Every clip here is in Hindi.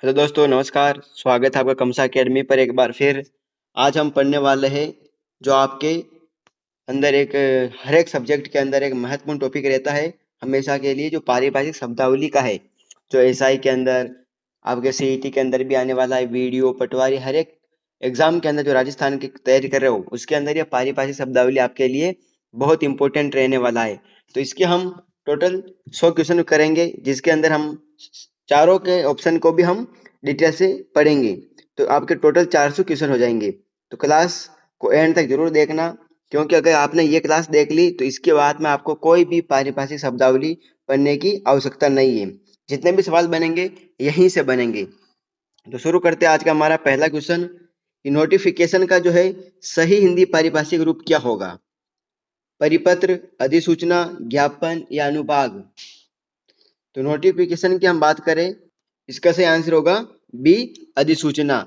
हेलो दोस्तों, नमस्कार। स्वागत है आपका कमसा अकेडमी पर एक बार फिर। आज हम पढ़ने वाले हैं जो आपके अंदर हर एक सब्जेक्ट के अंदर एक महत्वपूर्ण टॉपिक रहता है हमेशा के लिए, जो पारिभाषिक शब्दावली का है। जो एसआई के अंदर, आपके सीईटी के अंदर भी आने वाला है, वीडियो पटवारी, हर एक एग्जाम के अंदर जो राजस्थान की तैयारी कर रहे हो उसके अंदर ये पारिभाषिक शब्दावली आपके लिए बहुत इंपॉर्टेंट रहने वाला है। तो इसके हम टोटल 100 क्वेश्चन करेंगे, जिसके अंदर हम चारों के ऑप्शन को भी हम डिटेल से पढ़ेंगे। तो आपके टोटल 400 क्वेश्चन हो जाएंगे। तो क्लास को एंड तक जरूर देखना, क्योंकि अगर आपने ये क्लास देख ली तो इसके बाद में आपको कोई भी पारिभाषिक शब्दावली पढ़ने की आवश्यकता नहीं है। जितने भी सवाल बनेंगे यहीं से बनेंगे। तो शुरू करते हैं आज का हमारा पहला क्वेश्चन कि नोटिफिकेशन का जो है सही हिंदी पारिभाषिक रूप क्या होगा। परिपत्र, अधिसूचना, ज्ञापन या अनुभाग। तो नोटिफिकेशन की हम बात करें, इसका सही आंसर होगा बी, अधिसूचना।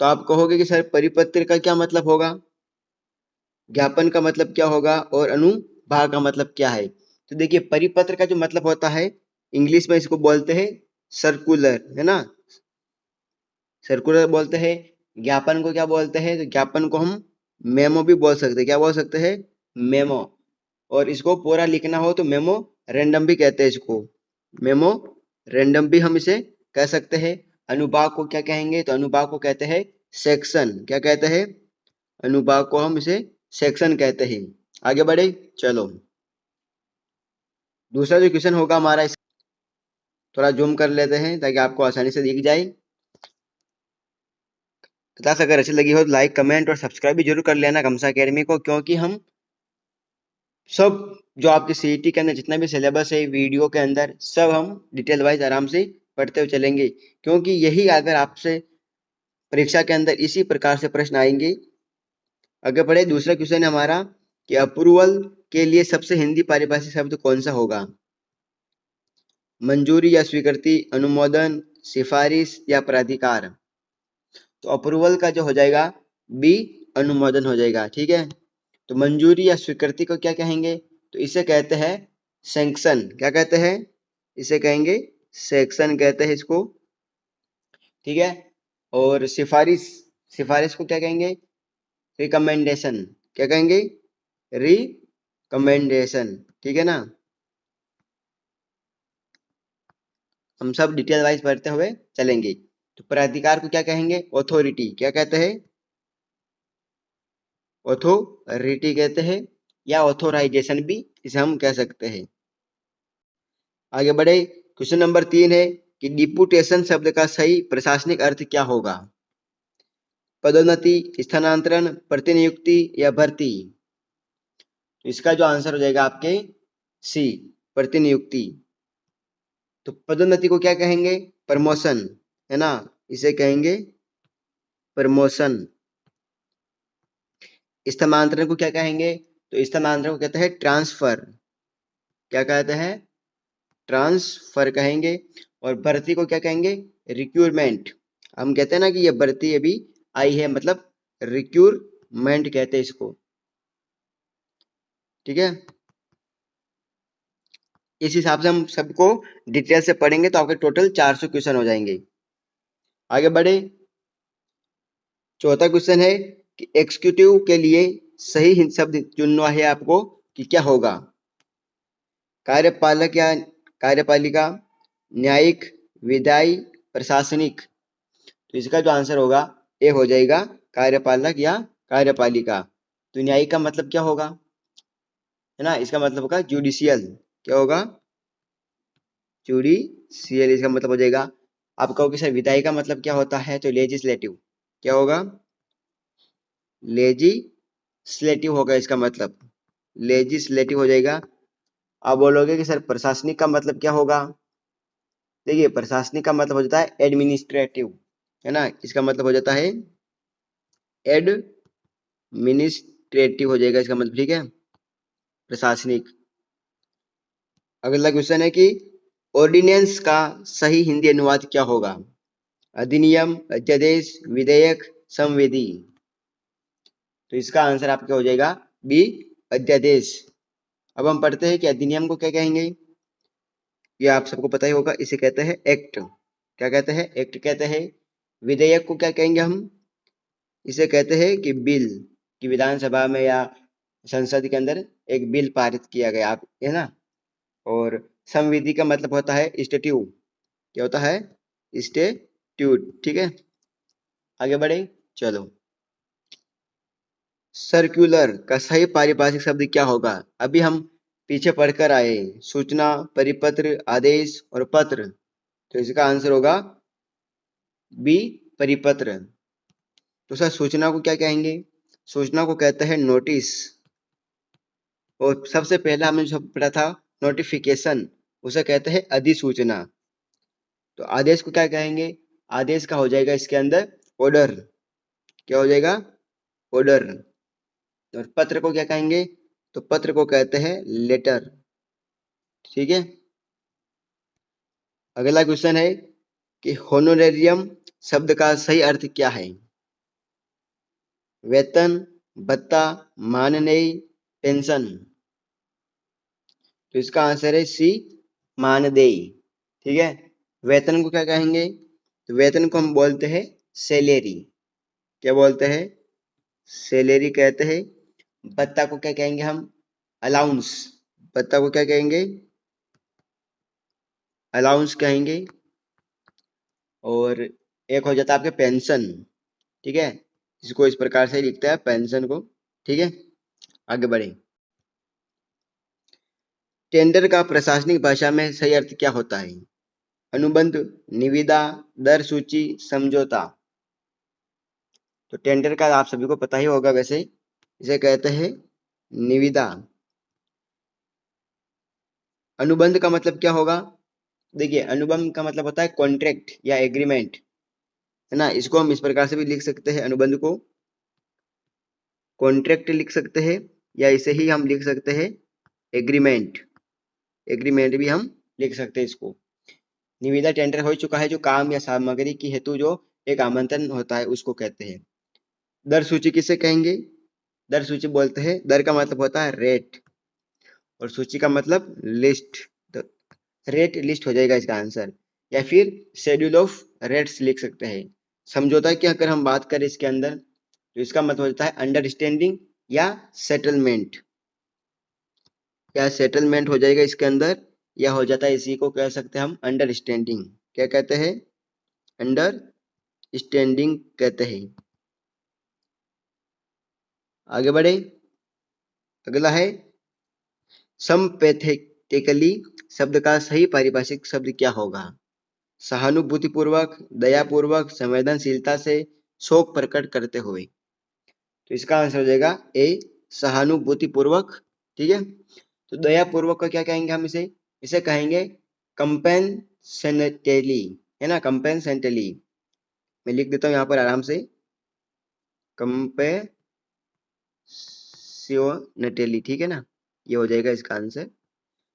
तो आप कहोगे कि सर परिपत्र का क्या मतलब होगा, ज्ञापन का मतलब क्या होगा और अनुभाग का मतलब क्या है। तो देखिए, परिपत्र का जो मतलब होता है, इंग्लिश में इसको बोलते हैं सर्कुलर, है ना, सर्कुलर बोलते हैं। ज्ञापन को क्या बोलते हैं, तो ज्ञापन को हम मेमो भी बोल सकते हैं। क्या बोल सकते हैं, मेमो। और इसको पूरा लिखना हो तो मेमो रेंडम भी कहते हैं इसको, मेमो रेंडम भी हम इसे कह सकते हैं। अनुभाग को क्या कहेंगे, तो अनुभाग को कहते हैं सेक्शन। क्या कहते हैं, अनुभाग को हम इसे सेक्शन कहते हैं। आगे बढ़े, चलो दूसरा जो क्वेश्चन होगा हमारा, इस थोड़ा जूम कर लेते हैं ताकि आपको आसानी से दिख जाए। क्लास अगर अच्छी लगी हो तो लाइक, कमेंट और सब्सक्राइब भी जरूर कर लेना कमसा अकेडमी को, क्योंकि हम सब जो आपके सीईटी के अंदर जितना भी सिलेबस है वीडियो के अंदर, सब हम डिटेल वाइज आराम से पढ़ते हुए चलेंगे। क्योंकि यही अगर आपसे परीक्षा के अंदर इसी प्रकार से प्रश्न आएंगे। आगे बढ़े, दूसरा क्वेश्चन है हमारा कि अप्रूवल के लिए सबसे हिंदी पारिभाषिक शब्द कौन सा होगा। मंजूरी या स्वीकृति, अनुमोदन, सिफारिश या प्राधिकार। तो अप्रूवल का जो हो जाएगा बी, अनुमोदन हो जाएगा। ठीक है, तो मंजूरी या स्वीकृति को क्या कहेंगे, तो इसे कहते हैं सैंक्शन। क्या कहते हैं, इसे कहेंगे सैंक्शन कहते हैं इसको। ठीक है, और सिफारिश, सिफारिश को क्या कहेंगे, रिकमेंडेशन। क्या कहेंगे, रिकमेंडेशन। ठीक है ना, हम सब डिटेल वाइज पढ़ते हुए चलेंगे। तो प्राधिकार को क्या कहेंगे, ऑथोरिटी। क्या कहते हैं, ऑथोरिटी कहते हैं, या ऑथोराइजेशन भी इसे हम कह सकते हैं। आगे बढ़े, क्वेश्चन नंबर 3 है कि डिपुटेशन शब्द का सही प्रशासनिक अर्थ क्या होगा। पदोन्नति, स्थानांतरण, प्रतिनियुक्ति या भर्ती। तो इसका जो आंसर हो जाएगा आपके सी, प्रतिनियुक्ति। तो पदोन्नति को क्या कहेंगे, प्रमोशन, है ना, इसे कहेंगे प्रमोशन। स्थानांतरण को क्या कहेंगे, तो स्थानांतरण को कहते हैं ट्रांसफर। क्या कहते हैं, ट्रांसफर कहेंगे। और भर्ती को क्या कहेंगे, रिक्रूटमेंट। हम कहते हैं ना कि ये भर्ती अभी आई है, मतलब रिक्रूटमेंट कहते हैं इसको। ठीक है, इस हिसाब से हम सबको डिटेल से पढ़ेंगे तो आपके टोटल 400 क्वेश्चन हो जाएंगे। आगे बढ़े, चौथा क्वेश्चन है कि एग्जीक्यूटिव के लिए सही हिंदी शब्द चुनना है आपको कि क्या होगा। कार्यपालक या कार्यपालिका, न्यायिक, विधायी, प्रशासनिक। तो इसका जो आंसर होगा ए हो जाएगा, कार्यपालक या कार्यपालिका। तो न्यायिक का मतलब क्या होगा, है ना, इसका मतलब होगा जुडिशियल। क्या होगा, जुडिशियल इसका मतलब हो जाएगा। आप कहोगे सर विधायी का मतलब क्या होता है, तो लेजिस्लेटिव। क्या होगा, लेजिस्लेटिव होगा इसका मतलब, लेजिस्लेटिव हो जाएगा। आप बोलोगे कि सर प्रशासनिक का मतलब क्या होगा। देखिए, प्रशासनिक का मतलब हो जाता है एडमिनिस्ट्रेटिव, है ना, इसका मतलब हो जाता है एडमिनिस्ट्रेटिव हो जाएगा इसका मतलब। ठीक है, प्रशासनिक। अगला क्वेश्चन है कि ऑर्डिनेंस का सही हिंदी अनुवाद क्या होगा। अधिनियम, अध्यादेश, विधेयक, संविधि। तो इसका आंसर आपका हो जाएगा बी, अध्यादेश। अब हम पढ़ते हैं कि अधिनियम को क्या कहेंगे। ये आप सबको पता ही होगा, इसे कहते हैं एक्ट। क्या कहते हैं, एक्ट कहते हैं। विधेयक को क्या कहेंगे हम, इसे कहते हैं कि बिल, कि विधानसभा में या संसद के अंदर एक बिल पारित किया गया, आप है ना। और संविधि का मतलब होता है स्टेट्यूट, क्या होता है, स्टेट्यूट, ठीक है। आगे बढ़े, चलो। सर्कुलर का सही पारिभाषिक शब्द क्या होगा, अभी हम पीछे पढ़कर आए, सूचना, परिपत्र, आदेश और पत्र, तो इसका आंसर होगा बी, परिपत्र। तो सर सूचना को क्या कहेंगे, सूचना को कहते हैं नोटिस, और सबसे पहला हमने जो पढ़ा था नोटिफिकेशन, उसे कहते हैं अधिसूचना। तो आदेश को क्या कहेंगे, आदेश का हो जाएगा इसके अंदर ऑर्डर, क्या हो जाएगा, ऑर्डर। और पत्र को क्या कहेंगे, तो पत्र को कहते हैं लेटर, ठीक है। अगला क्वेश्चन है कि होनोरेरियम शब्द का सही अर्थ क्या है, वेतन, भत्ता, मानदेय, पेंशन। तो इसका आंसर है सी, मानदेय, ठीक है। वेतन को क्या कहेंगे, तो वेतन को हम बोलते हैं सैलरी, क्या बोलते हैं, सैलरी कहते हैं। भत्ता को क्या कहेंगे हम, अलाउंस, भत्ता को क्या कहेंगे, अलाउंस कहेंगे। और एक हो जाता है आपके पेंशन, ठीक है, इसको इस प्रकार से लिखता है पेंशन को, ठीक है। आगे बढ़े, टेंडर का प्रशासनिक भाषा में सही अर्थ क्या होता है, अनुबंध, निविदा, दर सूची, समझौता। तो टेंडर का आप सभी को पता ही होगा, वैसे इसे कहते हैं निविदा। अनुबंध का मतलब क्या होगा, देखिए अनुबंध का मतलब होता है कॉन्ट्रैक्ट या एग्रीमेंट, है ना। इसको हम इस प्रकार से भी लिख सकते हैं, अनुबंध को कॉन्ट्रैक्ट लिख सकते हैं, या इसे ही हम लिख सकते हैं एग्रीमेंट, एग्रीमेंट भी हम लिख सकते हैं इसको। निविदा टेंडर हो चुका है, जो काम या सामग्री की हेतु जो एक आमंत्रण होता है उसको कहते हैं। दर सूची किसे कहेंगे, दर सूची बोलते हैं, दर का मतलब होता है रेट, और सूची का मतलब लिस्ट, तो रेट लिस्ट हो जाएगा इसका आंसर, या फिर शेड्यूल ऑफ रेट्स लिख सकते हैं। समझौता की अगर हम बात करें इसके अंदर, तो इसका मतलब होता है अंडरस्टैंडिंग या सेटलमेंट, या सेटलमेंट हो जाएगा इसके अंदर, या हो जाता है इसी को कह सकते हैं हम अंडरस्टैंडिंग, क्या कहते हैं, अंडरस्टैंडिंग कहते हैं। आगे बढ़े, अगला है संपैथेटिकली शब्द का सही पारिभाषिक शब्द क्या होगा, सहानुभूतिपूर्वक, दयापूर्वक, संवेदनशीलता से, शोक प्रकट करते हुए। तो इसका आंसर हो जाएगा ए, सहानुभूतिपूर्वक, ठीक है। तो दयापूर्वक का क्या कहेंगे हम, इसे इसे कहेंगे कंपेंसेंटली, है ना, कंपेंसेंटली। मैं लिख देता हूँ यहाँ पर आराम से, कंपेसियोनेटली, ठीक है ना, ये हो जाएगा इसका आंसर।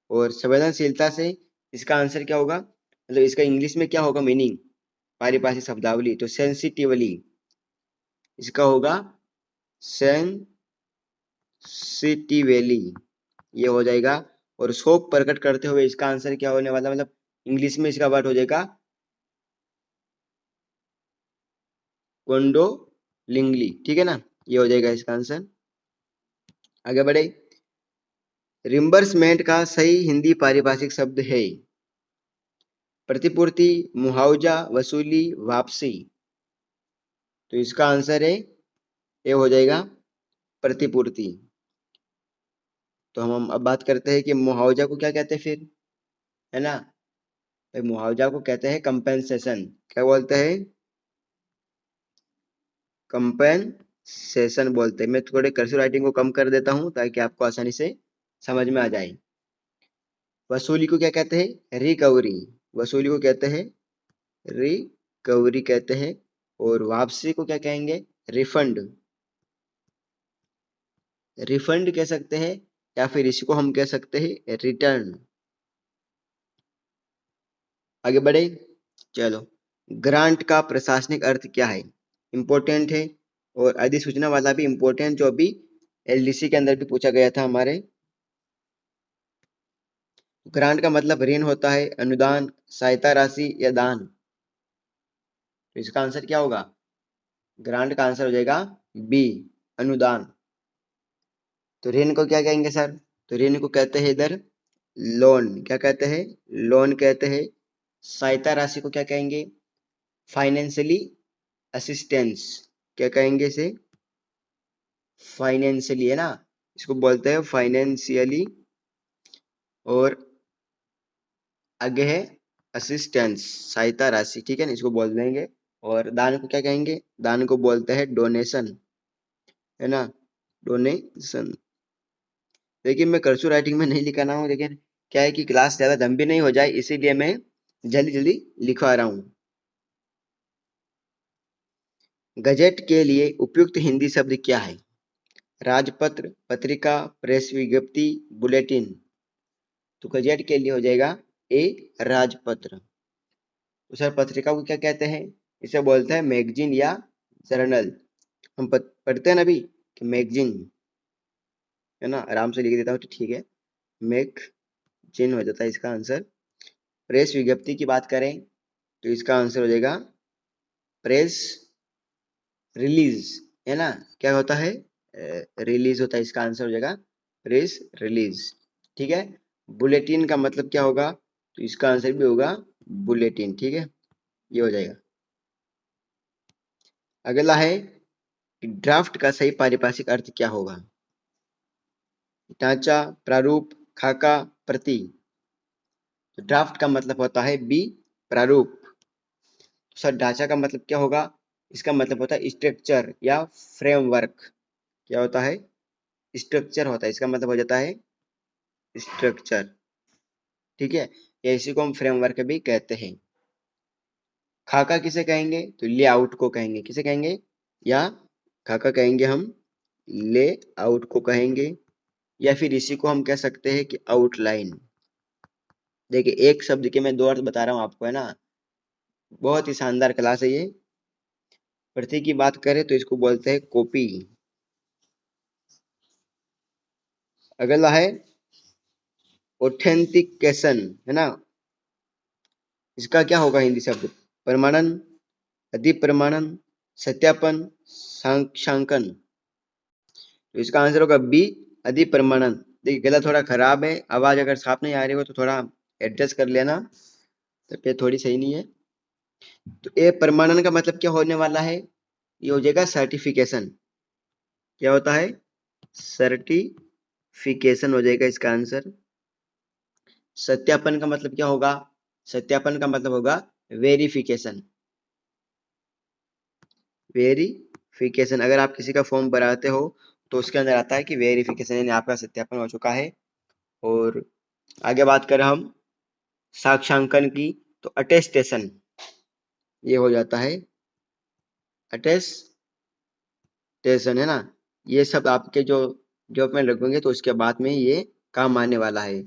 और संवेदनशीलता से, इसका आंसर क्या होगा, मतलब इसका इंग्लिश में क्या होगा मीनिंग, पारिभाषिक शब्दावली, तो सेंसिटिवली, इसका होगा सेंसिटिवली, ये हो जाएगा। और शोक प्रकट करते हुए, इसका आंसर क्या होने वाला, मतलब इंग्लिश में इसका वर्ड हो जाएगा कोंडोलिंगली, ठीक है ना, ये हो जाएगा इसका आंसर। आगे बढ़े, रिम्बर्समेंट का सही हिंदी पारिभाषिक शब्द है प्रतिपूर्ति, मुआवजा, वसूली, वापसी। तो इसका आंसर है ये हो जाएगा प्रतिपूर्ति। तो हम अब बात करते हैं कि मुआवजा को क्या कहते हैं फिर, है ना, भाई मुआवजा को कहते हैं कंपेंसेशन, क्या बोलते हैं, कंपेंसेशन बोलते हैं। मैं थोड़े कर्सिव राइटिंग को कम कर देता हूं ताकि आपको आसानी से समझ में आ जाए। वसूली को क्या कहते हैं, रिकवरी, वसूली को कहते हैं रिकवरी कहते हैं। और वापसी को क्या कहेंगे, रिफंड, रिफंड कह सकते हैं, या फिर इसको हम कह सकते हैं रिटर्न। आगे बढ़े, चलो। ग्रांट का प्रशासनिक अर्थ क्या है, इंपॉर्टेंट है, और अधिसूचना वाला भी इंपॉर्टेंट, जो अभी एलडीसी के अंदर भी पूछा गया था हमारे। ग्रांट का मतलब ऋण होता है, अनुदान, सहायता राशि या दान। इसका आंसर क्या होगा? ग्रांट का आंसर हो जाएगा बी, अनुदान। तो ऋण को क्या कहेंगे सर? तो ऋण को कहते हैं इधर लोन। क्या कहते हैं? लोन कहते हैं। सहायता राशि को क्या कहेंगे? Financially assistance. क्या कहेंगे इसे? फाइनेंशियली, है ना, इसको बोलते हैं फाइनेंशियली। और आगे है असिस्टेंस, सहायता राशि, ठीक है ना, इसको बोल देंगे। और दान को क्या कहेंगे? दान को बोलते हैं डोनेशन, है ना, डोनेशन। देखिए मैं कर्सर राइटिंग में नहीं लिखा ना हूँ, लेकिन क्या है कि क्लास ज्यादा लंबी नहीं हो जाए, इसीलिए मैं जल्दी जल्दी लिखवा रहा हूँ। गजेट के लिए उपयुक्त हिंदी शब्द क्या है? राजपत्र, पत्रिका, प्रेस विज्ञप्ति, बुलेटिन। तो गजेट के लिए हो जाएगा ए, राजपत्र। तो सर पत्रिका को क्या कहते हैं? इसे बोलते हैं मैगजीन या जर्नल। हम पढ़ते हैं ना अभी कि मैगजीन, है ना, आराम से लिख देता हूँ तो ठीक है, मैगजीन हो जाता है इसका आंसर। प्रेस विज्ञप्ति की बात करें तो इसका आंसर हो जाएगा प्रेस रिलीज, है ना, क्या होता है? रिलीज होता है, इसका आंसर हो जाएगा प्रेस रिलीज, ठीक है। बुलेटिन का मतलब क्या होगा? तो इसका आंसर भी होगा बुलेटिन, ठीक है, ये हो जाएगा। अगला है कि ड्राफ्ट का सही पारिभाषिक अर्थ क्या होगा? ढांचा, प्रारूप, खाका, प्रति। तो ड्राफ्ट का मतलब होता है बी, प्रारूप। तो सर ढांचा का मतलब क्या होगा? इसका मतलब होता है स्ट्रक्चर या फ्रेमवर्क। क्या होता है? स्ट्रक्चर होता है, इसका मतलब हो जाता है स्ट्रक्चर, ठीक है, या इसी को हम फ्रेमवर्क भी कहते हैं। खाका किसे कहेंगे? तो लेआउट को कहेंगे। किसे कहेंगे? या खाका कहेंगे हम, लेआउट को कहेंगे, या फिर इसी को हम कह सकते हैं कि आउटलाइन। देखिए एक शब्द के मैं दो अर्थ बता रहा हूँ आपको, है ना, बहुत ही शानदार क्लास है ये। प्रति की बात करें तो इसको बोलते हैं कॉपी। अगला है ऑथेंटिकेशन, है ना, इसका क्या होगा हिंदी शब्द? प्रमाणन, अधिप्रमाणन, सत्यापन, साक्षांकन। तो इसका आंसर होगा बी, अधिप्रमाणन। देखिए गला थोड़ा खराब है, आवाज अगर साफ नहीं आ रही हो तो थोड़ा एडजस्ट कर लेना, तबीयत थोड़ी सही नहीं है। तो ए प्रमाणन का मतलब क्या होने वाला है? ये हो जाएगा सर्टिफिकेशन। क्या होता है? सर्टिफिकेशन हो जाएगा इसका आंसर। सत्यापन का मतलब क्या होगा? सत्यापन का मतलब होगा वेरिफिकेशन। वेरिफिकेशन, अगर आप किसी का फॉर्म भराते हो तो उसके अंदर आता है कि वेरिफिकेशन, यानी आपका सत्यापन हो चुका है। और आगे बात करें हम साक्षांकन की, तो अटेस्टेशन, ये हो जाता है अटेस्टेशन, है ना। ये सब आपके जो जॉब में लगेंगे तो उसके बाद में ये काम आने वाला है,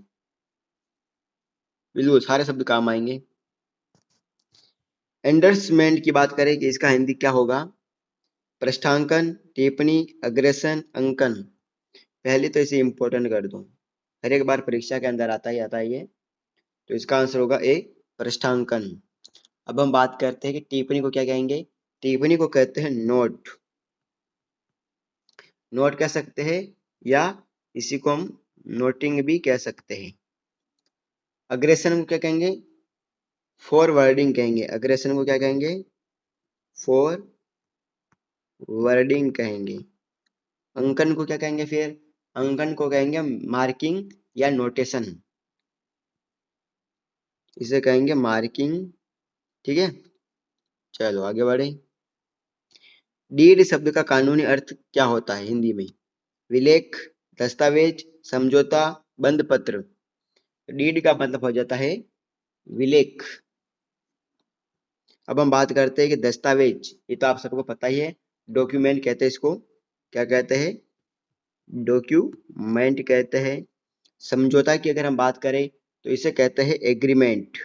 बिल्कुल सारे शब्द काम आएंगे। एंडर्समेंट की बात करें कि इसका हिंदी क्या होगा? पृष्ठांकन, टिप्पणी, अग्रेसन, अंकन। पहले तो इसे इंपॉर्टेंट कर दो, हर एक बार परीक्षा के अंदर आता ही आता है ये। तो इसका आंसर होगा ए, पृष्ठांकन। अब हम बात करते हैं कि टिप्पणी को क्या कहेंगे? टिप्पणी को कहते हैं नोट। नोट कह सकते हैं, या इसी को हम नोटिंग भी कह सकते हैं। अग्रेसन को क्या कहेंगे? फॉरवर्डिंग कहेंगे। अग्रेसन को क्या कहेंगे? फॉरवर्डिंग कहेंगे। अंकन को क्या कहेंगे फिर? अंकन को कहेंगे मार्किंग या नोटेशन, इसे कहेंगे मार्किंग, ठीक है। चलो आगे बढ़े। डीड शब्द का कानूनी अर्थ क्या होता है हिंदी में? विलेख, दस्तावेज, समझौता, बंद पत्र। डीड का मतलब हो जाता है विलेख। अब हम बात करते हैं कि दस्तावेज, ये तो आप सबको पता ही है, डॉक्यूमेंट कहते हैं इसको। क्या कहते हैं? डॉक्यूमेंट कहते हैं। समझौता की अगर हम बात करें तो इसे कहते हैं एग्रीमेंट।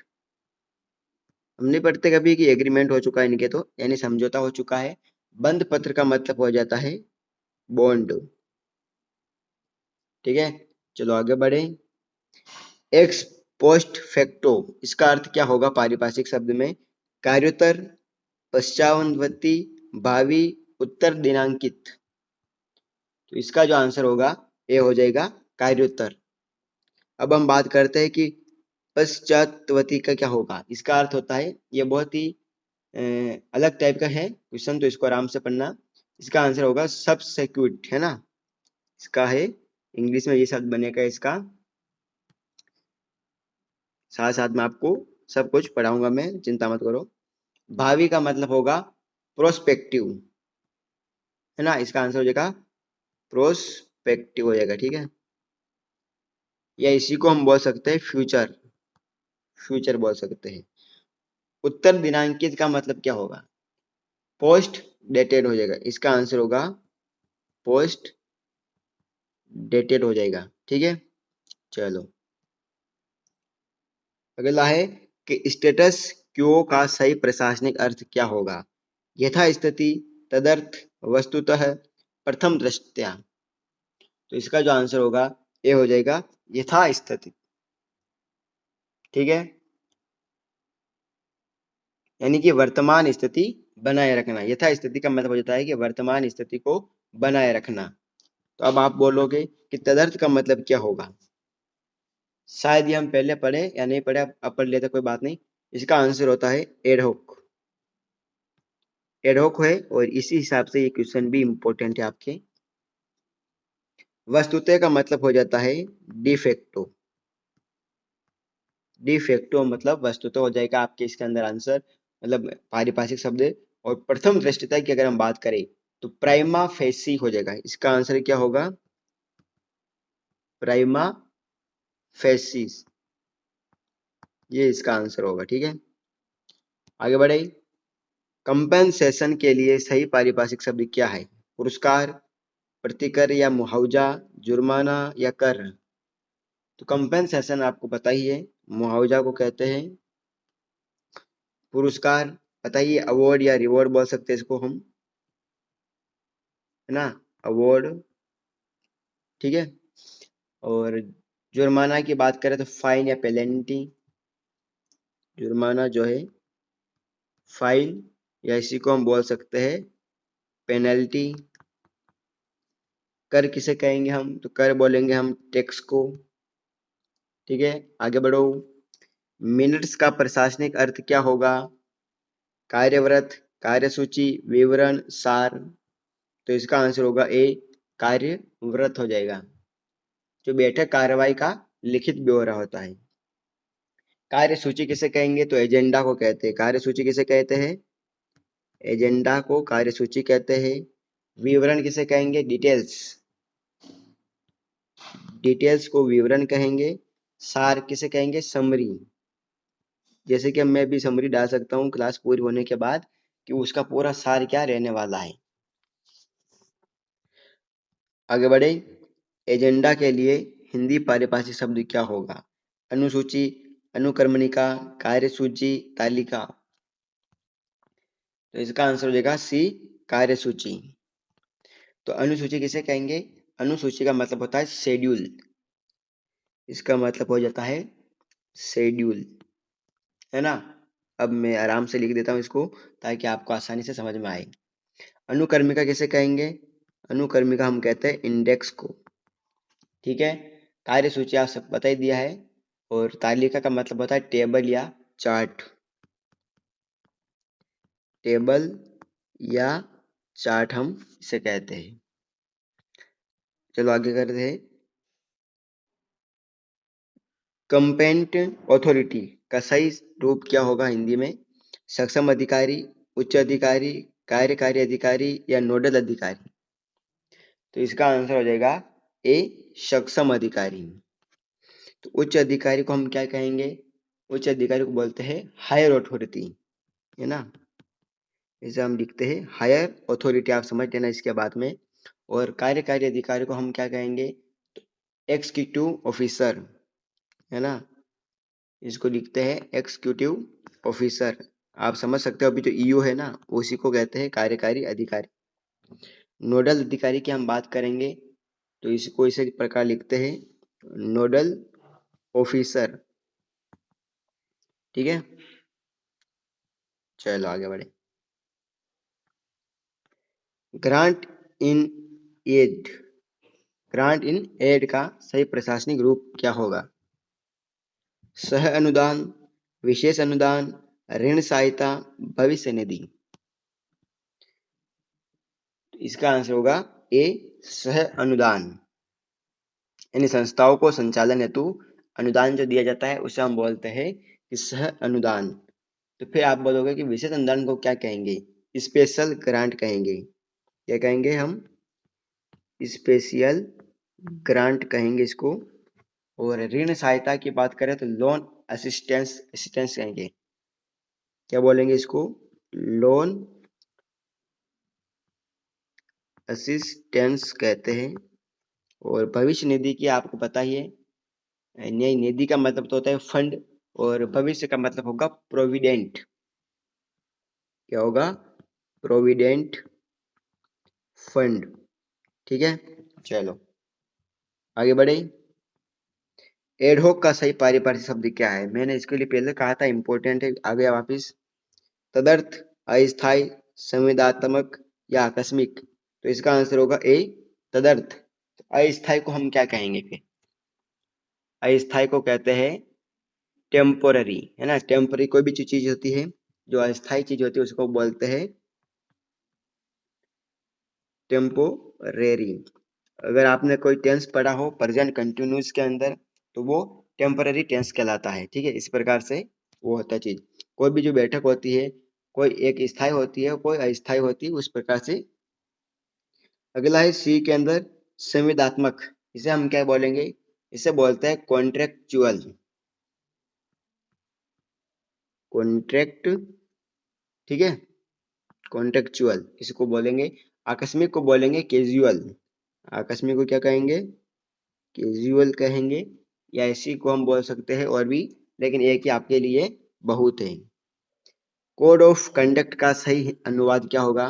हम नहीं पढ़ते कभी कि एग्रीमेंट हो चुका है इनके, तो यानी समझौता हो चुका है। बंद पत्र का मतलब हो जाता है बॉन्ड, ठीक है। चलो आगे बढ़े। एक्स पोस्ट फैक्टो, इसका अर्थ क्या होगा पारिभाषिक शब्द में? कार्योत्तर, पश्चावनवर्ती, भावी, उत्तर दिनांकित। तो इसका जो आंसर होगा ये हो जाएगा कार्योत्तर। अब हम बात करते हैं कि पश्चातवर्ती का क्या होगा। इसका अर्थ होता है, ये बहुत ही अलग टाइप का है क्वेश्चन, तो इसको आराम से पढ़ना। इसका आंसर होगा सबसेक्यूट, है ना। इसका है इंग्लिश में ये शब्द बनेगा इसका। साथ साथ में आपको सब कुछ पढ़ाऊंगा मैं, चिंता मत करो। भावी का मतलब होगा प्रोस्पेक्टिव, है ना। इसका आंसर हो जाएगा प्रोस्पेक्टिव हो जाएगा, ठीक है। या इसी को हम बोल सकते हैं फ्यूचर, फ्यूचर बोल सकते हैं। उत्तर दिनांकित का मतलब क्या होगा, पोस्ट डेटेड हो जाएगा। इसका आंसर होगा पोस्ट डेटेड हो जाएगा, ठीक है। चलो अगला है कि स्टेटस क्यो का सही प्रशासनिक अर्थ क्या होगा। यथास्थिति, तदर्थ, वस्तुतः, प्रथम दृष्टया। तो इसका जो आंसर होगा ये हो जाएगा यथास्थिति, ठीक है। यानी कि वर्तमान स्थिति बनाए रखना। यथास्थिति का मतलब हो जाता है कि वर्तमान स्थिति को बनाए रखना। तो अब आप बोलोगे कि तदर्थ का मतलब क्या होगा। शायद ये हम पहले पढ़े या नहीं पढ़े, अब पढ़ लेते कोई बात नहीं। इसका आंसर होता है एडहोक। एडहोक है और इसी हिसाब से ये क्वेश्चन भी इंपॉर्टेंट है आपके। वस्तुतः का मतलब हो जाता है डिफेक्टो। डिफेक्टो मतलब वस्तुतः हो जाएगा आपके इसके अंदर आंसर, मतलब पारिभाषिक शब्द है। और प्रथम दृष्टता की अगर हम बात करें तो प्राइमा फेसी हो जाएगा। इसका आंसर क्या होगा, प्राइमा फेसिस, ये इसका आंसर होगा, ठीक है। आगे बढ़े। कंपेंसेशन के लिए सही पारिभाषिक शब्द क्या है। पुरस्कार, प्रतिकर या मुआवजा, जुर्माना या कर। तो कंपेंसेशन आपको पता ही है, मुआवजा को कहते हैं। पुरस्कार पता ही है, अवार्ड या रिवॉर्ड बोल सकते हैं इसको हम, है ना, अवार्ड, ठीक है। और जुर्माना की बात करें तो फाइन या पेनल्टी। जुर्माना जो है फाइन, या इसी को हम बोल सकते हैं पेनल्टी। कर किसे कहेंगे हम, तो कर बोलेंगे हम टैक्स को, ठीक है। आगे बढ़ो। मिनट्स का प्रशासनिक अर्थ क्या होगा। कार्यव्रत, कार्यसूची, विवरण, सार। तो इसका आंसर होगा ए, कार्यव्रत हो जाएगा। जो बैठक कार्रवाई का लिखित ब्यौरा होता है। कार्यसूची किसे कहेंगे, तो एजेंडा को कहते हैं। कार्यसूची किसे कहते हैं, एजेंडा को कार्यसूची कहते हैं। विवरण किसे कहेंगे, डिटेल्स, डिटेल्स को विवरण कहेंगे। सार किसे कहेंगे, समरी। जैसे कि मैं भी समरी डाल सकता हूँ क्लास पूरी होने के बाद कि उसका पूरा सार क्या रहने वाला है। आगे बढ़े। एजेंडा के लिए हिंदी पारिभाषिक शब्द क्या होगा। अनुसूची, अनुक्रमणिका, कार्यसूची, तालिका। तो इसका आंसर हो जाएगा सी, कार्यसूची। तो अनुसूची किसे कहेंगे, अनुसूची का मतलब होता है शेड्यूल। इसका मतलब हो जाता है शेड्यूल, है ना। अब मैं आराम से लिख देता हूँ इसको ताकि आपको आसानी से समझ में आए। अनुक्रमिका किसे कहेंगे, अनुक्रमिका हम कहते हैं इंडेक्स को, ठीक है। कार्यसूची आप सब बता ही दिया है। और तालिका का मतलब होता है टेबल या चार्ट, टेबल या चार्ट हम इसे कहते हैं। चलो आगे करते हैं। कंपेटेंट अथॉरिटी का सही रूप क्या होगा हिंदी में। सक्षम अधिकारी, उच्च अधिकारी, कार्यकारी अधिकारी या नोडल अधिकारी। तो इसका आंसर हो जाएगा ए, सक्षम अधिकारी। तो उच्च अधिकारी को हम क्या कहेंगे, उच्च अधिकारी को बोलते हैं हायर अथॉरिटी, है ना। इसे हम लिखते हैं हायर अथॉरिटी, आप समझ लेना इसके बाद में। और कार्यकारी अधिकारी को हम क्या कहेंगे, एग्जीक्यूटिव ऑफिसर, है ना। इसको लिखते हैं एग्जीक्यूटिव ऑफिसर। आप समझ सकते हो, अभी जो ईओ है ना उसी को कहते हैं कार्यकारी अधिकारी। नोडल अधिकारी की हम बात करेंगे तो इसको इसे प्रकार लिखते हैं नोडल ऑफिसर, ठीक है। चलो आगे बढ़े। Grant in aid, grant in aid का सही प्रशासनिक रूप क्या होगा? सह अनुदान, विशेष अनुदान, ऋण सहायता, भविष्य निधि। इसका आंसर होगा ए, सह अनुदान। यानी संस्थाओं को संचालन हेतु अनुदान जो दिया जाता है उसे हम बोलते हैं कि सह अनुदान। तो फिर आप बोलोगे कि विशेष अनुदान को क्या कहेंगे? स्पेशल ग्रांट कहेंगे। क्या कहेंगे हम? स्पेशल ग्रांट कहेंगे इसको। और ऋण सहायता की बात करें तो लोन असिस्टेंस असिस्टेंस कहेंगे। क्या बोलेंगे इसको? लोन असिस्टेंस कहते हैं। और भविष्य निधि की आपको पता ही है, नई निधि का मतलब तो होता है फंड, और भविष्य का मतलब होगा प्रोविडेंट। क्या होगा? Provident fund. ठीक है, चलो आगे बढ़े। एडहोक का सही पारिभाषिक शब्द क्या है? मैंने इसके लिए पहले कहा था, इंपॉर्टेंट है, आ गया वापिस। तदर्थ, अस्थायी, संविदात्मक या आकस्मिक। तो इसका आंसर होगा ए, तदर्थ। अस्थायी को हम क्या कहेंगे फिर? अस्थायी को कहते हैं टेम्पोररी, है ना। टेम्पोररी कोई भी चीज होती है जो अस्थायी चीज होती है उसको बोलते हैं टेम्पोरेरी। अगर आपने कोई टेंस पढ़ा हो प्रेजेंट कंटिन्यूस के अंदर तो वो टेम्पररी टेंस कहलाता है। ठीक है, इस प्रकार से वो होता है चीज। कोई भी जो बैठक होती है, कोई एक स्थायी होती है, कोई अस्थायी होती है, उस प्रकार से। अगला है सी के अंदर संविदात्मक। इसे हम क्या बोलेंगे? इसे बोलते हैं कॉन्ट्रेक्चुअल। कॉन्ट्रैक्ट, ठीक है, कॉन्ट्रेक्चुअल इसको बोलेंगे। आकस्मिक को बोलेंगे कैजुअल। आकस्मिक को क्या कहेंगे? कैजुअल कहेंगे। या इसी को हम बोल सकते हैं और भी, लेकिन एक ही आपके लिए बहुत है। कोड ऑफ कंडक्ट का सही अनुवाद क्या होगा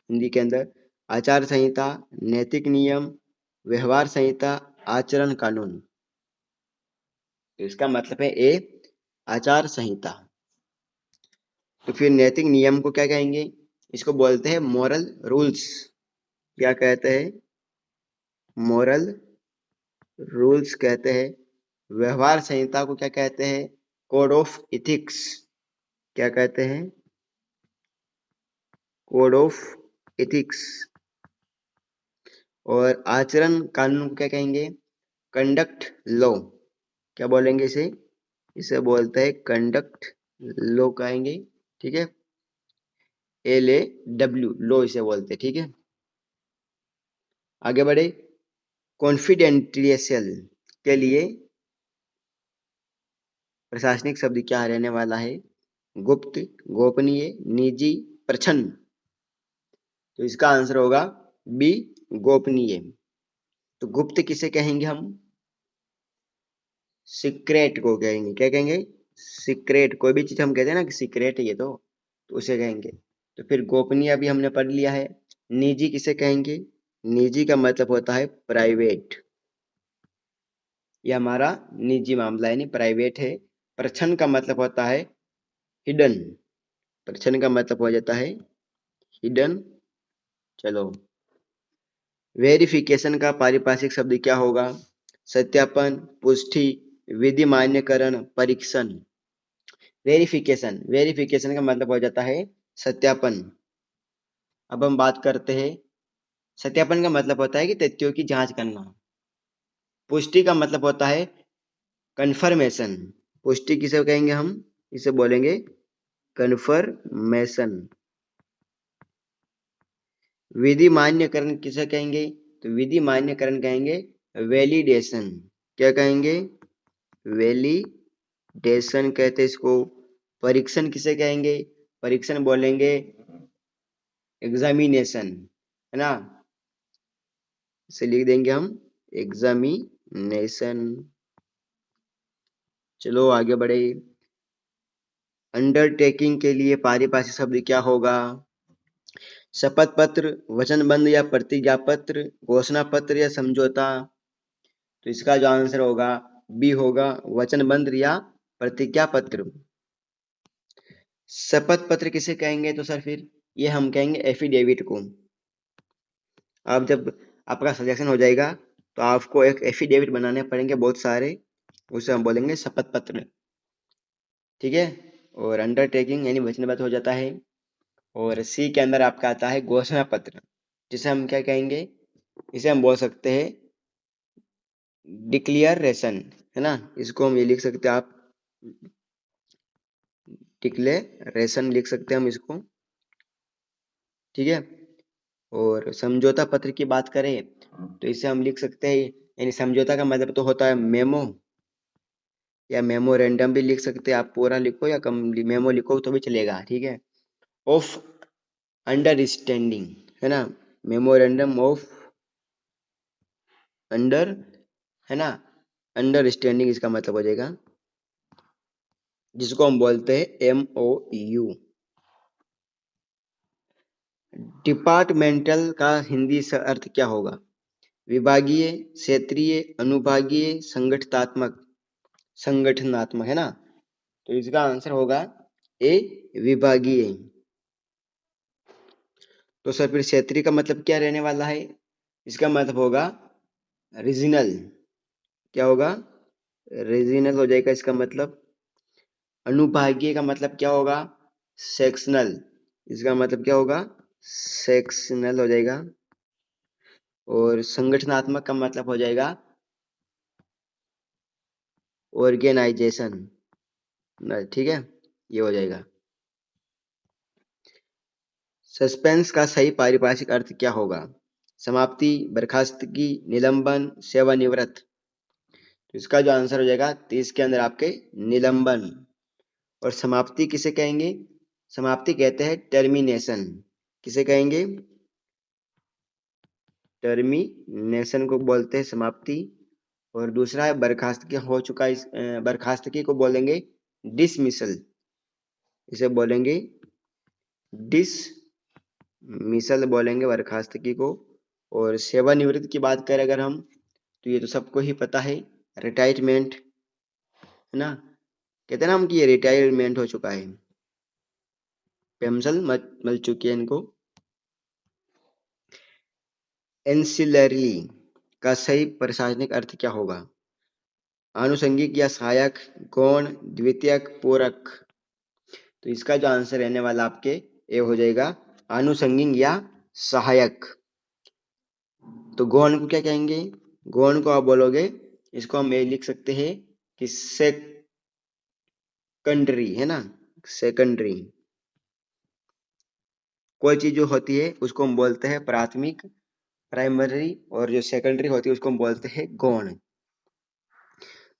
हिंदी के अंदर? आचार संहिता, नैतिक नियम, व्यवहार संहिता, आचरण कानून। तो इसका मतलब है ए, आचार संहिता। तो फिर नैतिक नियम को क्या कहेंगे? इसको बोलते हैं मॉरल रूल्स। क्या कहते हैं? मॉरल रूल्स कहते हैं। व्यवहार संहिता को क्या कहते हैं? Code of ethics. क्या कहते हैं? Code of ethics. और आचरण कानून को क्या कहेंगे? Conduct law. क्या बोलेंगे इसे? इसे बोलते हैं कंडक्ट लॉ कहेंगे। ठीक है, LAW लॉ इसे बोलते हैं। ठीक है, आगे बढ़े। कॉन्फिडेंशियल के लिए प्रशासनिक शब्द क्या रहने वाला है? गुप्त, गोपनीय, निजी, प्रच्छन्न। तो इसका आंसर होगा बी, गोपनीय। तो गुप्त किसे कहेंगे हम? सीक्रेट को कहेंगे। क्या कहेंगे? सीक्रेट। कोई भी चीज हम कहते हैं ना कि सीक्रेट है ये तो उसे कहेंगे। तो फिर गोपनीय अभी हमने पढ़ लिया है। निजी किसे कहेंगे? निजी का मतलब होता है प्राइवेट। ये हमारा निजी मामला है, नहीं प्राइवेट है। प्रच्छन्न का मतलब होता है हिडन। प्रच्छन्न का मतलब हो जाता है हिडन। चलो, वेरिफिकेशन का पारिभाषिक शब्द क्या होगा? सत्यापन, पुष्टि, विधि मान्यकरण, परीक्षण। वेरिफिकेशन, वेरिफिकेशन का मतलब हो जाता है सत्यापन। अब हम बात करते हैं, सत्यापन का मतलब होता है कि तथ्यों की जांच करना। पुष्टि का मतलब होता है कन्फर्मेशन। पुष्टि किसे कहेंगे हम? इसे बोलेंगे कन्फर्मेशन। विधि मान्यकरण किसे कहेंगे? तो विधि मान्यकरण कहेंगे वैलिडेशन। क्या कहेंगे? वैलिडेशन कहते हैं इसको। परीक्षण किसे कहेंगे? परीक्षण बोलेंगे एग्जामिनेशन, है ना। इसे लिख देंगे हम एग्जामिनेशन। चलो आगे बढ़े। अंडरटेकिंग के लिए पारिभाषिक शब्द क्या होगा? शपथ पत्र, वचनबंध या प्रतिज्ञा पत्र, घोषणा पत्र या समझौता। तो इसका जो आंसर होगा बी होगा, वचनबंध या प्रतिज्ञा पत्र। शपथ पत्र किसे कहेंगे? तो सर फिर ये हम कहेंगे एफिडेविट को। आप जब आपका सिलेक्शन हो जाएगा तो आपको एक एफिडेविट बनाने पड़ेंगे बहुत सारे, उसे हम बोलेंगे शपथ पत्र। ठीक है, और अंडरटेकिंग यानी वचनबद्ध हो जाता है। और सी के अंदर आपका आता है घोषणा पत्र, जिसे हम क्या कहेंगे, इसे हम बोल सकते हैं डिक्लेरेशन, है ना। इसको हम ये लिख सकते हैं, आप डिक्लेरेशन लिख सकते हैं हम इसको। ठीक है, और समझौता पत्र की बात करें तो इसे हम लिख सकते हैं, यानी समझौता का मतलब तो होता है मेमो या मेमोरेंडम भी लिख सकते हैं। आप पूरा लिखो या कम मेमो लिखो तो भी चलेगा। ठीक है, ऑफ अंडरस्टैंडिंग, है ना, मेमोरेंडम ऑफ अंडर, है ना, अंडरस्टैंडिंग इसका मतलब हो जाएगा, जिसको हम बोलते हैं MOU। डिपार्टमेंटल का हिंदी से अर्थ क्या होगा? विभागीय, क्षेत्रीय, अनुभागीय, संगठनात्मक, है ना। तो इसका आंसर होगा ए, विभागीय। तो सर फिर क्षेत्रीय का मतलब क्या रहने वाला है? इसका मतलब होगा रीजनल। क्या होगा? रीजनल हो जाएगा इसका मतलब। अनुभागीय का मतलब क्या होगा? सेक्शनल। इसका मतलब क्या होगा? सेक्शनल हो जाएगा। और संगठनात्मक का मतलब हो जाएगा ऑर्गेनाइजेशन। ठीक है, ये हो जाएगा। सस्पेंस का सही पारिभाषिक अर्थ क्या होगा? समाप्ति, बर्खास्तगी, निलंबन, सेवानिवृत्त। तो इसका जो आंसर हो जाएगा 30 के अंदर आपके निलंबन। और समाप्ति किसे कहेंगे? समाप्ति कहते हैं टर्मिनेशन। किसे कहेंगे? टर्मिनेशन को बोलते हैं समाप्ति। और दूसरा है बर्खास्तगी हो चुका, इस बर्खास्तगी को बोलेंगे डिसमिसल। इसे बोलेंगे डिसमिसल बोलेंगे बर्खास्तगी को। और सेवानिवृत्त की बात करें अगर हम, तो ये तो सबको ही पता है, रिटायरमेंट, है ना। कहते हैं ना हम कि ये रिटायरमेंट हो चुका है, पेंशन मिल चुकी है इनको। एंसिलरी का सही प्रशासनिक अर्थ क्या होगा? आनुषंगिक या सहायक, गौण, द्वितीयक, पूरक। तो इसका जो आंसर रहने वाला आपके ए हो जाएगा आनुषंगिक या सहायक। तो गौण को क्या कहेंगे? गौण को आप बोलोगे, इसको हम ए लिख सकते हैं कि सेकेंडरी, है ना, सेकेंडरी। कोई चीज जो होती है उसको हम बोलते हैं प्राथमिक, प्राइमरी, और जो सेकेंडरी होती है उसको हम बोलते हैं गौण।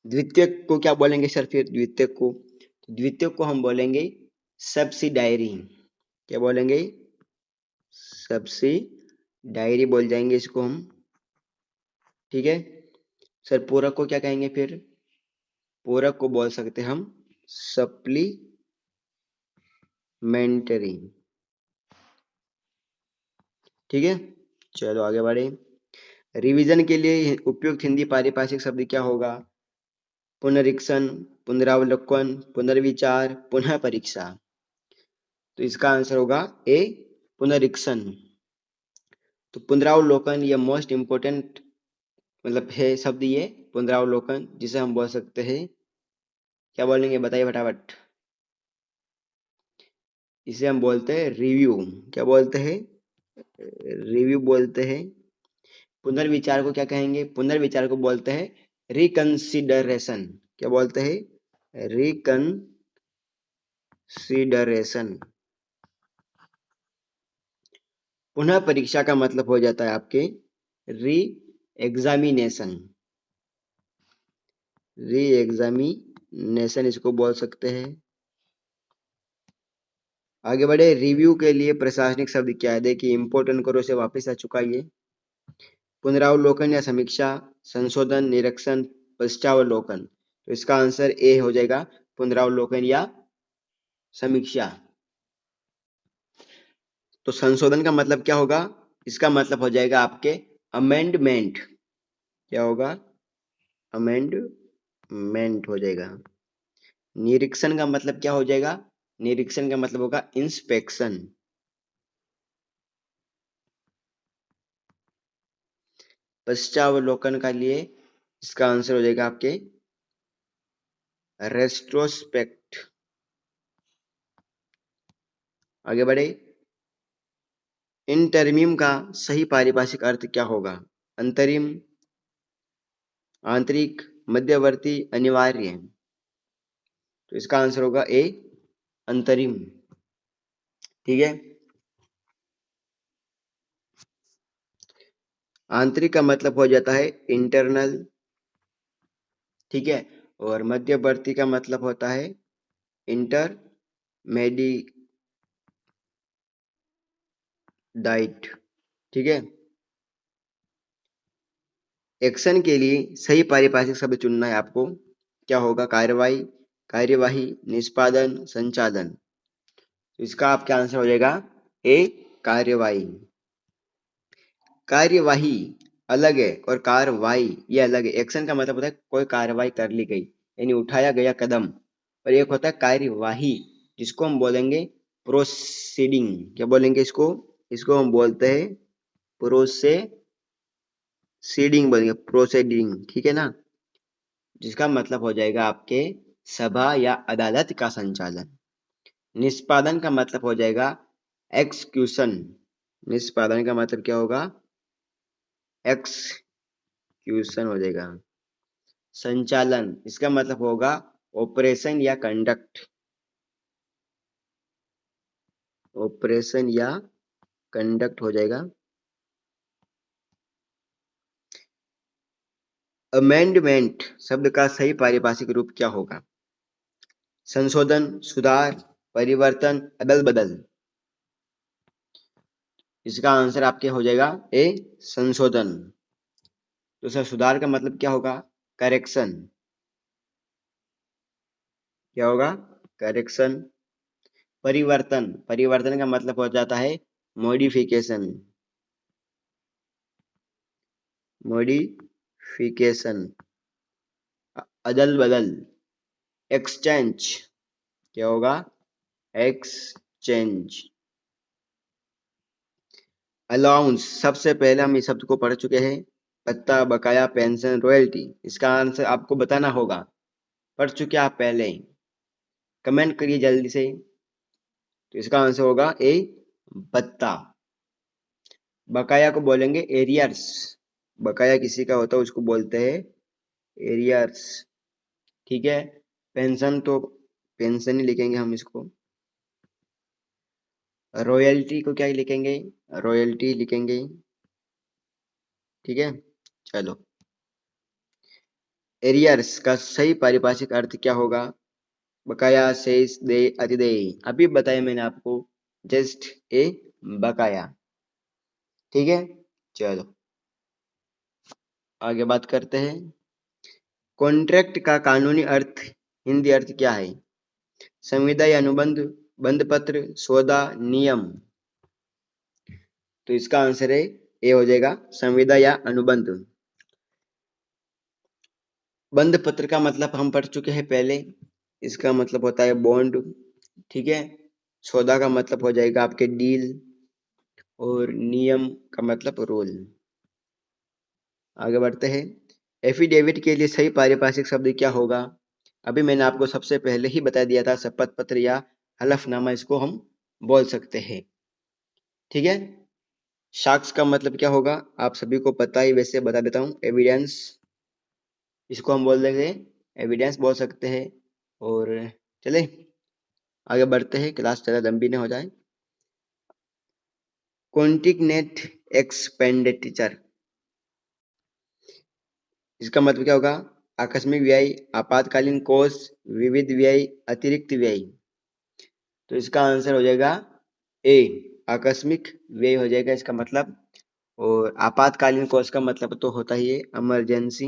द्वितीयक को क्या बोलेंगे सर? फिर द्वितीयक को, द्वितीयक को हम बोलेंगे सब्सिडायरी। क्या बोलेंगे? सब्सिडायरी बोल जाएंगे इसको हम। ठीक है सर, पूरक को क्या कहेंगे फिर? पूरक को बोल सकते हम सप्लीमेंटरी। ठीक है, चलो आगे बढ़े। रिवीजन के लिए उपयुक्त हिंदी पारिभाषिक शब्द क्या होगा? पुनरीक्षण, पुनरावलोकन, पुनर्विचार, पुनः परीक्षा। तो इसका आंसर होगा ए, पुनरीक्षण। तो पुनरावलोकन ये मोस्ट इंपोर्टेंट मतलब है शब्द, ये पुनरावलोकन, जिसे हम बोल सकते हैं, क्या बोलेंगे बताइए फटाफट। इसे हम बोलते हैं रिव्यू। क्या बोलते हैं? रिव्यू बोलते हैं। पुनर्विचार को क्या कहेंगे? पुनर्विचार को बोलते हैं रिकंसिडरेशन। क्या बोलते हैं? रिकंसिडरेशन। पुनः परीक्षा का मतलब हो जाता है आपके री एग्जामिनेशन। री एग्जामिनेशन इसको बोल सकते हैं। आगे बढ़े। रिव्यू के लिए प्रशासनिक शब्द क्या है? देखिए इंपोर्टेंट करो, से वापस आ चुका ये। पुनरावलोकन या समीक्षा, संशोधन, निरीक्षण, पश्चावलोकन। तो इसका आंसर ए हो जाएगा, पुनरावलोकन या समीक्षा। तो संशोधन का मतलब क्या होगा? इसका मतलब हो जाएगा आपके अमेंडमेंट। क्या होगा? अमेंडमेंट हो जाएगा। निरीक्षण का मतलब क्या हो जाएगा? निरीक्षण का मतलब होगा इंस्पेक्शन। पश्चावलोकन का लिए इसका आंसर हो जाएगा आपके रेस्ट्रोस्पेक्ट। आगे बढ़े। इंटरमीम का सही पारिभाषिक अर्थ क्या होगा? अंतरिम, आंतरिक, मध्यवर्ती, अनिवार्य। तो इसका आंसर होगा ए, अंतरिम। ठीक है। आंतरिक का मतलब हो जाता है इंटरनल, ठीक है, और मध्यवर्ती का मतलब होता है इंटरमेडिडाइट। ठीक है। एक्शन के लिए सही पारिभाषिक शब्द चुनना है आपको। क्या होगा? कार्यवाही, कार्यवाही, निष्पादन, संचालन। तो इसका आपका आंसर हो जाएगा ए, कार्यवाही। कार्यवाही अलग है और कार्रवाई ये अलग है। एक्शन का मतलब होता है कोई कार्रवाई कर ली गई, यानी उठाया गया कदम, और एक होता है कार्यवाही जिसको हम बोलेंगे प्रोसीडिंग। क्या बोलेंगे इसको? इसको हम बोलते हैं प्रोसेडिंग, बोलेंगे प्रोसीडिंग। ठीक है ना? जिसका मतलब हो जाएगा आपके सभा या अदालत का संचालन। निष्पादन का मतलब हो जाएगा एक्सक्यूशन। निष्पादन का मतलब क्या होगा? एक्सक्यूशन हो जाएगा। संचालन, इसका मतलब होगा ऑपरेशन या कंडक्ट। ऑपरेशन या कंडक्ट हो जाएगा। अमेंडमेंट शब्द का सही पारिभाषिक रूप क्या होगा? संशोधन, सुधार, परिवर्तन, अदल बदल। इसका आंसर आपके हो जाएगा ए, संशोधन। तो सर सुधार का मतलब क्या होगा? करेक्शन। क्या होगा? करेक्शन। परिवर्तन, परिवर्तन का मतलब हो जाता है मॉडिफिकेशन। मॉडिफिकेशन। अदल बदल, एक्सचेंज। क्या होगा? एक्सचेंज। अलाउंस, सबसे पहले हम इस शब्द को पढ़ चुके हैं। पत्ता, बकाया, पेंशन, रॉयल्टी। इसका आंसर आपको बताना होगा। पढ़ चुके आप पहले? कमेंट करिए जल्दी से। तो इसका आंसर होगा ए, पत्ता। बकाया को बोलेंगे एरियर्स। बकाया किसी का होता है उसको बोलते हैं एरियर्स। ठीक है। पेंशन तो पेंशन ही लिखेंगे हम इसको। रॉयल्टी को क्या लिखेंगे? रॉयल्टी लिखेंगे। ठीक है। चलो, एरियर्स का सही पारिभाषिक अर्थ क्या होगा? बकाया, शेष, देय, अतिदेय। अभी बताया मैंने आपको, जस्ट ए, बकाया। ठीक है। चलो आगे बात करते हैं। कॉन्ट्रैक्ट का कानूनी अर्थ, हिंदी अर्थ क्या है? संविदा या अनुबंध, बंधपत्र, सौदा, नियम। तो इसका आंसर है ए हो जाएगा संविदा या अनुबंध। बंध पत्र का मतलब हम पढ़ चुके हैं पहले। इसका मतलब होता है बॉन्ड। ठीक है। सौदा का मतलब हो जाएगा आपके डील, और नियम का मतलब रूल। आगे बढ़ते हैं। एफिडेविट के लिए सही पारिभाषिक शब्द क्या होगा? अभी मैंने आपको सबसे पहले ही बता दिया था, शपथ पत्र या हलफनामा इसको हम बोल सकते हैं। ठीक है। साक्ष्य का मतलब क्या होगा? आप सभी को पता ही, वैसे बता देता हूँ, एविडेंस। इसको हम बोल देंगे एविडेंस बोल सकते हैं। और चले आगे बढ़ते हैं, क्लास ज़्यादा लंबी ना हो जाए। कॉन्टिगनेंट एक्सपेंडिचर, इसका मतलब क्या होगा? आकस्मिक व्यय, आपातकालीन कोष, विविध व्यय, अतिरिक्त व्यय। तो इसका आंसर हो जाएगा ए, आकस्मिक व्यय हो जाएगा इसका मतलब। और आपातकालीन कोष का मतलब तो होता ही है इमरजेंसी,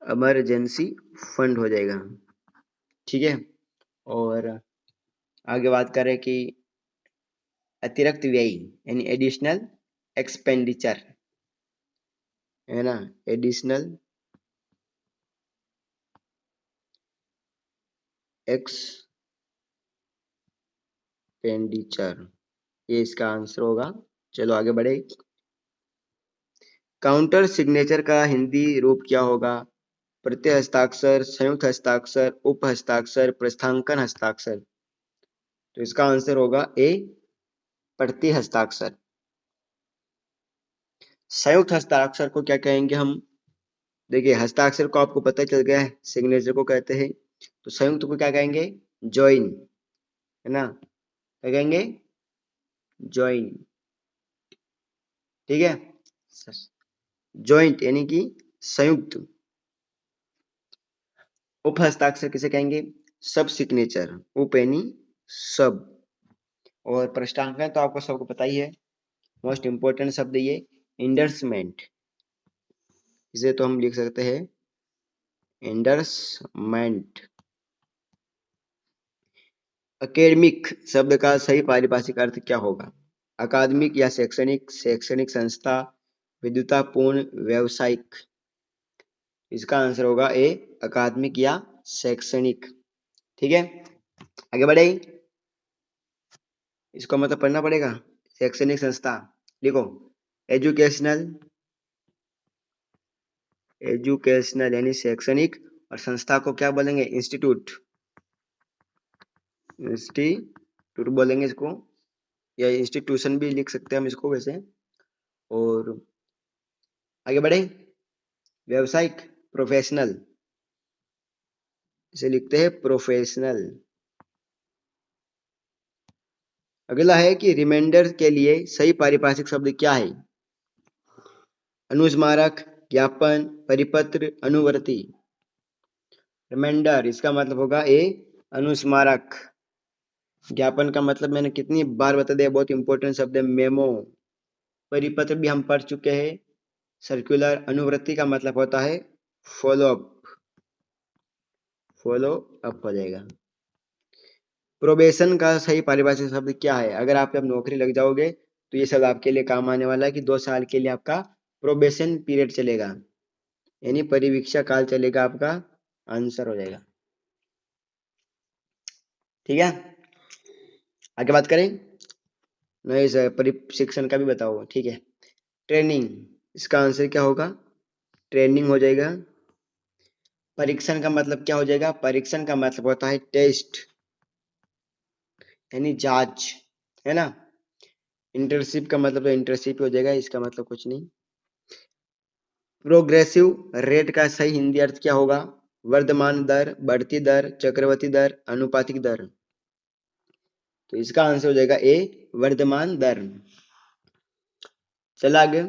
इमरजेंसी फंड हो जाएगा। ठीक है। और आगे बात करें कि अतिरिक्त व्यय यानी एडिशनल एक्सपेंडिचर, है ना? एडिशनल एक्सपेंडिचर, ये इसका आंसर होगा। चलो आगे बढ़े। काउंटर सिग्नेचर का हिंदी रूप क्या होगा? प्रत्यय हस्ताक्षर, संयुक्त हस्ताक्षर, उप हस्ताक्षर, प्रस्थांकन हस्ताक्षर। तो इसका आंसर होगा ए, प्रत्यय हस्ताक्षर। संयुक्त हस्ताक्षर को क्या कहेंगे हम? देखिए, हस्ताक्षर को आपको पता चल गया है, सिग्नेचर को कहते हैं। तो संयुक्त को क्या कहेंगे? ज्वाइन, है ना? क्या कहेंगे? ज्वाइन, ठीक है। ज्वाइंट यानी कि संयुक्त। उप हस्ताक्षर किसे कहेंगे? सब सिग्नेचर, उप यानी सब। और प्रष्टांकन तो आपको सबको पता ही है, मोस्ट इंपोर्टेंट शब्द ये इंडर्समेंट। इसे तो हम लिख सकते हैं इंडर्समेंट। एकेडमिक शब्द का सही पारिभाषिक अर्थ क्या होगा? अकादमिक या शैक्षणिक, शैक्षणिक संस्था, विद्वतापूर्ण, व्यावसायिक। इसका आंसर होगा ए, अकादमिक या शैक्षणिक, ठीक है। आगे बढ़े, इसको मतलब पढ़ना पड़ेगा। शैक्षणिक संस्था लिखो, एजुकेशनल, एजुकेशनल यानी शैक्षणिक, और संस्था को क्या बोलेंगे? इंस्टीट्यूट, इंस्टीट्यूट बोलेंगे इसको, या इंस्टीट्यूशन भी लिख सकते हैं हम इसको वैसे। और आगे बढ़े, व्यावसायिक, प्रोफेशनल, इसे लिखते हैं प्रोफेशनल। अगला है कि रिमाइंडर के लिए सही पारिभाषिक शब्द क्या है? अनुस्मारक, ज्ञापन, परिपत्र, अनुवर्ती। रिमाइंडर इसका मतलब होगा ए, अनुस्मारक। ज्ञापन का मतलब मैंने कितनी बार बता दिया, बहुत इंपॉर्टेंट शब्द है, मेमो। परिपत्र भी हम पढ़ चुके हैं, सर्कुलर। अनुवृत्ति का मतलब होता है फॉलो अप, फॉलो अप हो जाएगा। प्रोबेशन का सही पारिभाषिक शब्द क्या है? अगर आप जब नौकरी लग जाओगे तो ये सब आपके लिए काम आने वाला है कि 2 साल के लिए आपका प्रोबेशन पीरियड चलेगा, यानी परिवीक्षा काल चलेगा आपका, आंसर हो जाएगा, ठीक है। आगे बात करें, नहीं सर प्रशिक्षण का भी बताओ, ठीक है। ट्रेनिंग, इसका आंसर क्या होगा? ट्रेनिंग हो जाएगा। परीक्षण का मतलब क्या हो जाएगा? परीक्षण का मतलब होता है टेस्ट, यानी जांच, है ना। इंटर्नशिप का मतलब तो इंटर्नशिप हो जाएगा, इसका मतलब कुछ नहीं। प्रोग्रेसिव रेट का सही हिंदी अर्थ क्या होगा? वर्धमान दर, बढ़ती दर, चक्रवर्ती दर, अनुपातिक दर। तो इसका आंसर हो जाएगा ए, वर्धमान दर। चला आगे,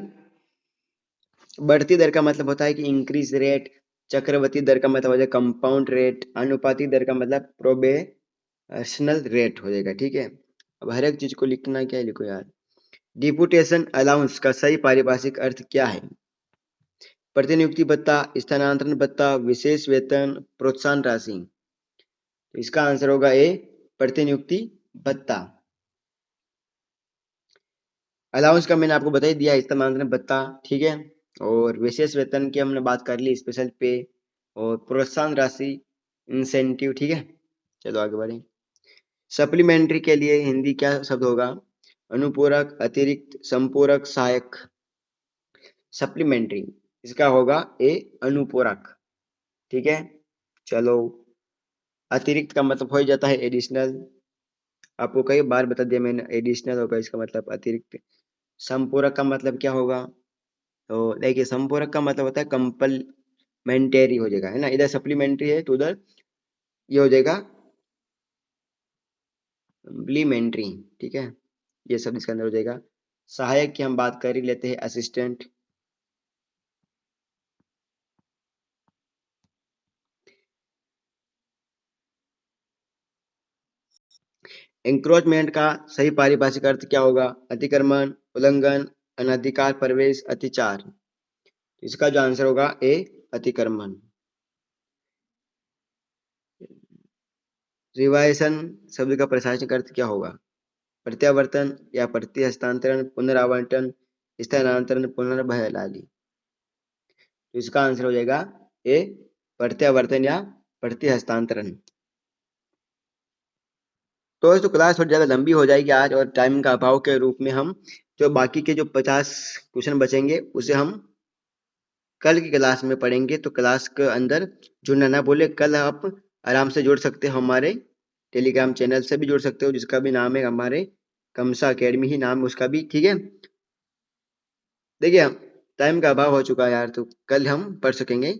बढ़ती दर का मतलब होता है कि इंक्रीज रेट, चक्रवर्ती दर का मतलब हो जाएगा कंपाउंड रेट, अनुपातिक दर का मतलब प्रोबेशनल रेट हो जाएगा, ठीक है। अब हर एक चीज को लिखना क्या है, लिखो यार। डिपुटेशन अलाउंस का सही पारिभाषिक अर्थ क्या है? प्रतिनियुक्ति भत्ता, स्थानांतरण भत्ता, विशेष वेतन, प्रोत्साहन राशि। तो इसका आंसर होगा ए, प्रतिनियुक्ति भत्ता। अलाउंस का मैंने आपको बता ही दिया, स्थानांतरण भत्ता, ठीक है। और विशेष वेतन की हमने बात कर ली, स्पेशल पे। और प्रोत्साहन राशि, इंसेंटिव, ठीक है। चलो आगे बढ़े। सप्लीमेंट्री के लिए हिंदी क्या शब्द होगा? अनुपूरक, अतिरिक्त, संपूरक, सहायक। सप्लीमेंट्री इसका होगा ए, अनुपूरक, ठीक है। चलो, अतिरिक्त का मतलब हो ही जाता है एडिशनल, आपको कई बार बता दिया मैंने, एडिशनल होगा इसका मतलब अतिरिक्त। संपूरक का मतलब क्या होगा? तो देखिए, संपूरक का मतलब होता है कंपलमेंटरी हो जाएगा, है ना। इधर सप्लीमेंट्री है तो उधर ये हो जाएगा सप्लीमेंट्री, ठीक है। ये सब इसके अंदर हो जाएगा। सहायक की हम बात कर ही लेते हैं, असिस्टेंट। एंक्रोचमेंट का सही पारिभाषिक अर्थ क्या होगा? अतिक्रमण, उल्लंघन, अनधिकार प्रवेश, अतिचार। इसका जो आंसर होगा ए, अतिक्रमण। रिवाइसन शब्द का प्रशासनिक अर्थ क्या होगा? प्रत्यावर्तन या प्रति हस्तांतरण, पुनरावंटन, स्थानांतरण, पुनर्बहाली। तो इसका आंसर हो जाएगा ए, प्रत्यावर्तन या प्रति हस्तांतरण। तो इस तो क्लास थोड़ी ज़्यादा लंबी हो जाएगी आज, और टाइम का अभाव के रूप में हम जो बाकी के जो 50 क्वेश्चन बचेंगे उसे हम कल की क्लास में पढ़ेंगे। तो क्लास के अंदर जुड़ना ना बोले। कल आप आराम से जुड़ सकते हो, हमारे टेलीग्राम चैनल से भी जुड़ सकते हो, जिसका भी नाम है हमारे कमसा अकेडमी ही नाम है उसका भी, ठीक है। देखिए टाइम का अभाव हो चुका है यार, तो कल हम पढ़ सकेंगे।